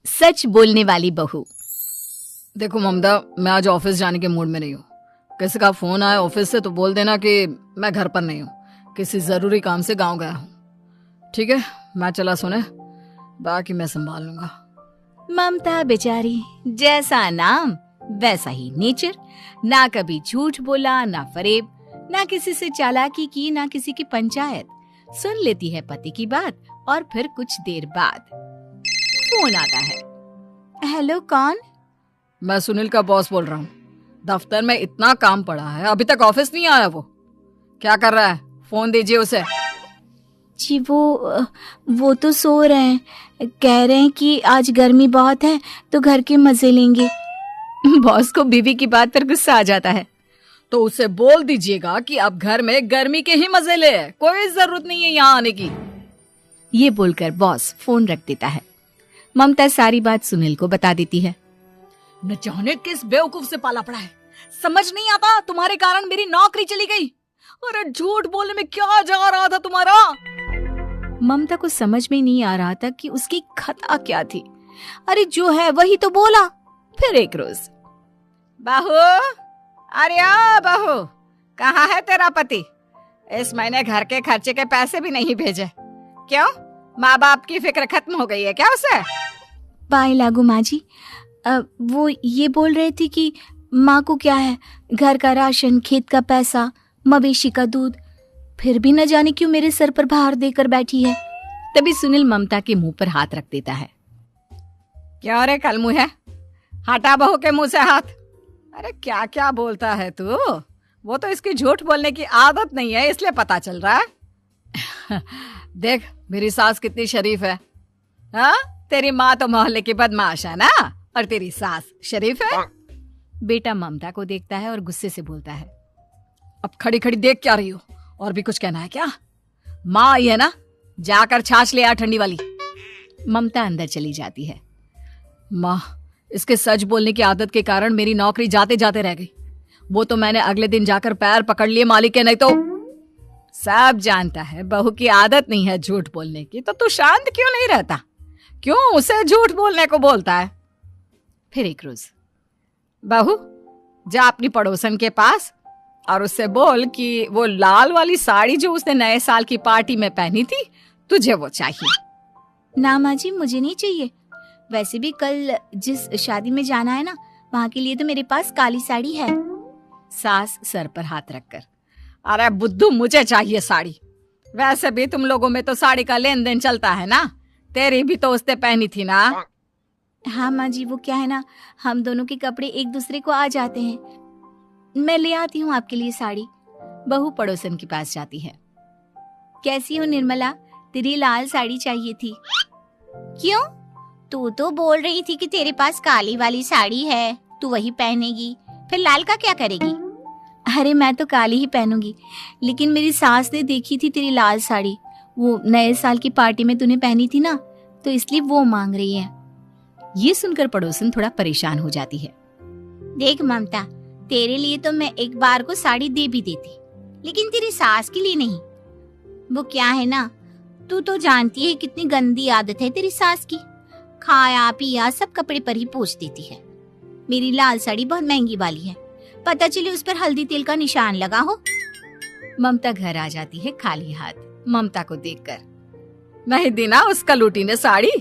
सच बोलने वाली बहू। देखो ममता, मैं आज ऑफिस जाने के मूड में नहीं हूँ। किसी का फोन आया ऑफिस से तो बोल देना कि मैं घर पर नहीं हूँ, किसी जरूरी काम से गांव गया हूँ। ठीक है, मैं चला सोने, बाकी मैं संभाल लूंगा। ममता बेचारी, जैसा नाम वैसा ही नेचर। ना कभी झूठ बोला, ना फरेब, ना किसी से चालाकी की, ना किसी की पंचायत। सुन लेती है पति की बात और फिर कुछ देर बाद फोन आता है। हेलो, कौन? मैं सुनील का बॉस बोल रहा हूँ। दफ्तर में इतना काम पड़ा है, अभी तक ऑफिस नहीं आया। वो क्या कर रहा है? फोन दीजिए उसे। जी वो तो सो रहे हैं, कह रहे हैं कि आज गर्मी बहुत है तो घर के मजे लेंगे। बॉस को बीवी की बात पर गुस्सा आ जाता है। तो उसे बोल दीजिएगा कि अब घर में गर्मी के ही मजे ले, कोई जरूरत नहीं है यहाँ आने की। ये बोलकर बॉस फोन रख देता है। ममता सारी बात सुनील को बता देती है। न जाने किस बेवकूफ से पाला पड़ा है, समझ नहीं आता। तुम्हारे कारण मेरी नौकरी चली गई। अरे झूठ बोलने में क्या जा रहा था तुम्हारा? ममता को समझ में नहीं आ रहा था कि उसकी खता क्या थी। अरे जो है वही तो बोला। फिर एक रोज, बहू, अरे आ बहू, कहाँ है तेरा पति? इस महीने घर के खर्चे के पैसे भी नहीं भेजे। क्यों, माँ बाप की फिक्र खत्म हो गई है क्या उसे? पाए लागू माँ जी, वो ये बोल रहे थे कि माँ को क्या है, घर का राशन, खेत का पैसा, मवेशी का दूध, फिर भी न जाने क्यों मेरे सर पर भार देकर बैठी है। तभी सुनील ममता के मुंह पर हाथ रख देता है। क्यों रे कलमुँह है, हटा बहू के मुंह से हाथ। अरे क्या क्या बोलता है तू? वो तो इसकी झूठ बोलने की आदत नहीं है, इसलिए पता चल रहा है। देख मेरी सास कितनी शरीफ है। हाँ, तेरी माँ तो मोहल्ले की बदमाश है ना, और तेरी सास शरीफ है। बेटा ममता को देखता है और गुस्से से बोलता है। अब खड़ी खड़ी देख क्या रही हो? और भी कुछ कहना है क्या? माँ आई है ना, जाकर छाछ ले आ ठंडी वाली। ममता अंदर चली जाती है। माँ, इसके सच बोलने की आदत के कारण मेरी नौकरी जाते जाते रह गई। वो तो मैंने अगले दिन जाकर पैर पकड़ लिए मालिक के। नहीं तो सब जानता है बहू की आदत नहीं है झूठ बोलने की, तो तू शांत क्यों नहीं रहता? क्यों उसे झूठ बोलने को बोलता है? फिर एक रोज, बहू, जा अपनी पड़ोसन के पास और उससे बोल कि वो लाल वाली साड़ी जो उसने नए साल की पार्टी में पहनी थी, तुझे वो चाहिए। ना माँ जी, मुझे नहीं चाहिए। वैसे भी कल जिस शादी में जाना है ना, वहाँ के लिए तो मेरे पास काली साड़ी है। सास सर पर हाथ रखकर, अरे बुद्धू, मुझे चाहिए साड़ी। वैसे भी तुम लोगों में तो साड़ी का लेन देन चलता है ना, तेरी भी तो उसने पहनी थी ना। हाँ माँ जी, वो क्या है ना, हम दोनों के कपड़े एक दूसरे को आ जाते हैं। मैं ले आती हूँ आपके लिए साड़ी। बहू पड़ोसन के पास जाती है। कैसी हो निर्मला, तेरी लाल साड़ी चाहिए थी। क्यों? तू तो बोल रही थी कि तेरे पास काली वाली साड़ी है, तू वही पहनेगी, फिर लाल का क्या करेगी? अरे मैं तो काली ही पहनूंगी, लेकिन मेरी सास ने देखी थी तेरी लाल साड़ी, वो नए साल की पार्टी में तूने पहनी थी ना, तो इसलिए वो मांग रही है। ये सुनकर पड़ोसन थोड़ा परेशान हो जाती है। देख ममता, तेरे लिए तो मैं एक बार को साड़ी दे भी देती, लेकिन तेरी सास के लिए नहीं। वो क्या है ना, तू तो जानती है कितनी गंदी आदत है तेरी सास की। खाया पिया सब कपड़े पर ही पोंछ देती है। मेरी लाल साड़ी बहुत महंगी वाली है, पता चले उस पर हल्दी तेल का निशान लगा हो। ममता घर आ जाती है खाली हाथ। ममता को देखकर, नहीं दी ना उसका लूटी ने साड़ी,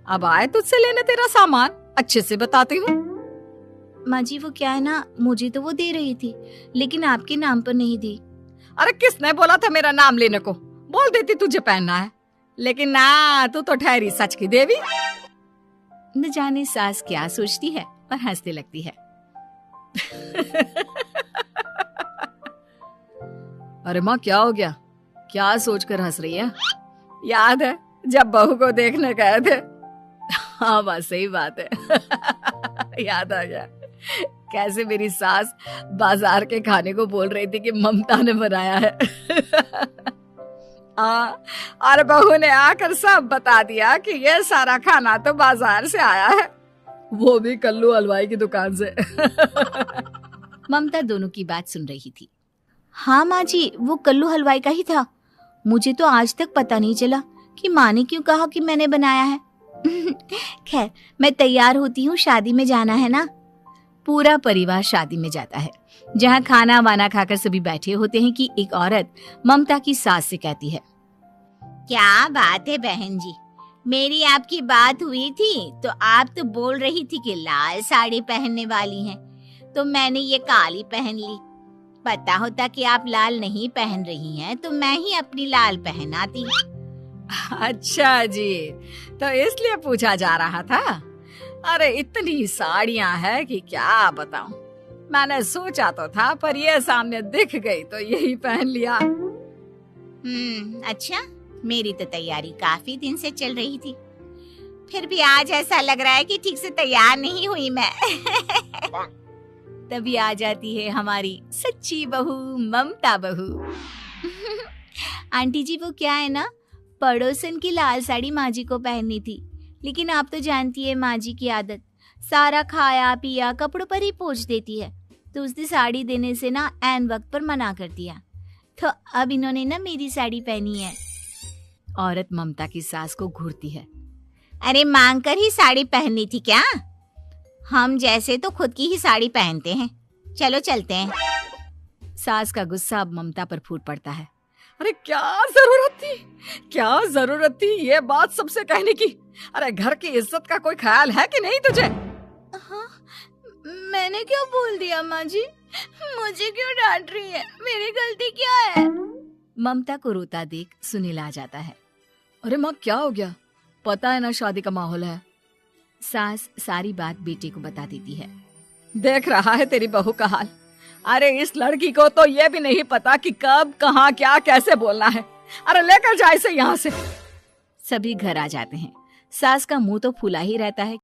अब आए तुझसे लेने तेरा सामान, अच्छे से बताती हूँ। माँ जी, वो क्या है ना, मुझे तो वो दे रही थी, लेकिन आपके नाम पर नहीं दी। अरे किसने बोला था मेरा नाम लेने को? बोल देती तुझे पहनना है, लेकिन ना, तू तो ठहरी सच की देवी। न जाने सास क्या सोचती है और हंसने लगती है। अरे माँ, क्या हो गया? क्या सोचकर हंस रही है? याद है जब बहू को देखने गए थे? हाँ बस सही बात है। याद आ गया कैसे मेरी सास बाजार के खाने को बोल रही थी कि ममता ने बनाया है। और बहू ने आकर सब बता दिया कि ये सारा खाना तो बाजार से आया है, वो भी कल्लू हलवाई की दुकान से। ममता दोनों की बात सुन रही थी। हाँ माँ जी, वो कल्लू हलवाई का ही था। मुझे तो आज तक पता नहीं चला कि माँ ने क्यों कहा कि मैंने बनाया है। खैर, मैं तैयार होती हूँ, शादी में जाना है ना। पूरा परिवार शादी में जाता है, जहाँ खाना वाना खाकर सभी बैठे होते हैं कि एक औरत ममता की सास से कहती है, क्या बात है बहन जी, मेरी आपकी बात हुई थी तो आप तो बोल रही थी कि लाल साड़ी पहनने वाली हैं, तो मैंने ये काली पहन ली। पता होता कि आप लाल नहीं पहन रही हैं तो मैं ही अपनी लाल पहनाती। अच्छा जी, तो इसलिए पूछा जा रहा था। अरे इतनी साड़ियां हैं कि क्या बताऊं। मैंने सोचा तो था, पर ये सामने दिख गई तो यही पहन लिया। अच्छा, मेरी तो तैयारी काफी दिन से चल रही थी, फिर भी आज ऐसा लग रहा है कि ठीक से तैयार नहीं हुई मैं। तभी आ जाती है हमारी सच्ची बहू, ममता बहू। आंटी जी, वो क्या है ना, पड़ोसन की लाल साड़ी माँ जी को पहननी थी, लेकिन आप तो जानती है माँ जी की आदत, सारा खाया पिया कपड़ों पर ही पोंछ देती है, तो उसने साड़ी देने से ना ऐन वक्त पर मना कर दिया, तो अब इन्होंने ना मेरी साड़ी पहनी है। औरत ममता की सास को घूरती है, अरे मांग कर ही साड़ी पहननी थी क्या? हम जैसे तो खुद की ही साड़ी पहनते हैं, चलो चलते हैं। सास का गुस्सा अब ममता पर फूट पड़ता है। अरे क्या जरूरत थी ये बात सबसे कहने की? अरे घर की इज्जत का कोई ख्याल है कि नहीं तुझे? हाँ, मैंने क्या बोल दिया माँ जी? मुझे क्यों डांट रही है? मेरी गलती क्या है? ममता को रोता देख सुनील आ जाता है। अरे माँ, क्या हो गया? पता है ना शादी का माहौल है। सास सारी बात बेटे को बता देती है। देख रहा है तेरी बहू का हाल। अरे इस लड़की को तो ये भी नहीं पता कि कब कहाँ क्या कैसे बोलना है। अरे लेकर जा इसे यहाँ से। सभी घर आ जाते हैं। सास का मुंह तो फूला ही रहता है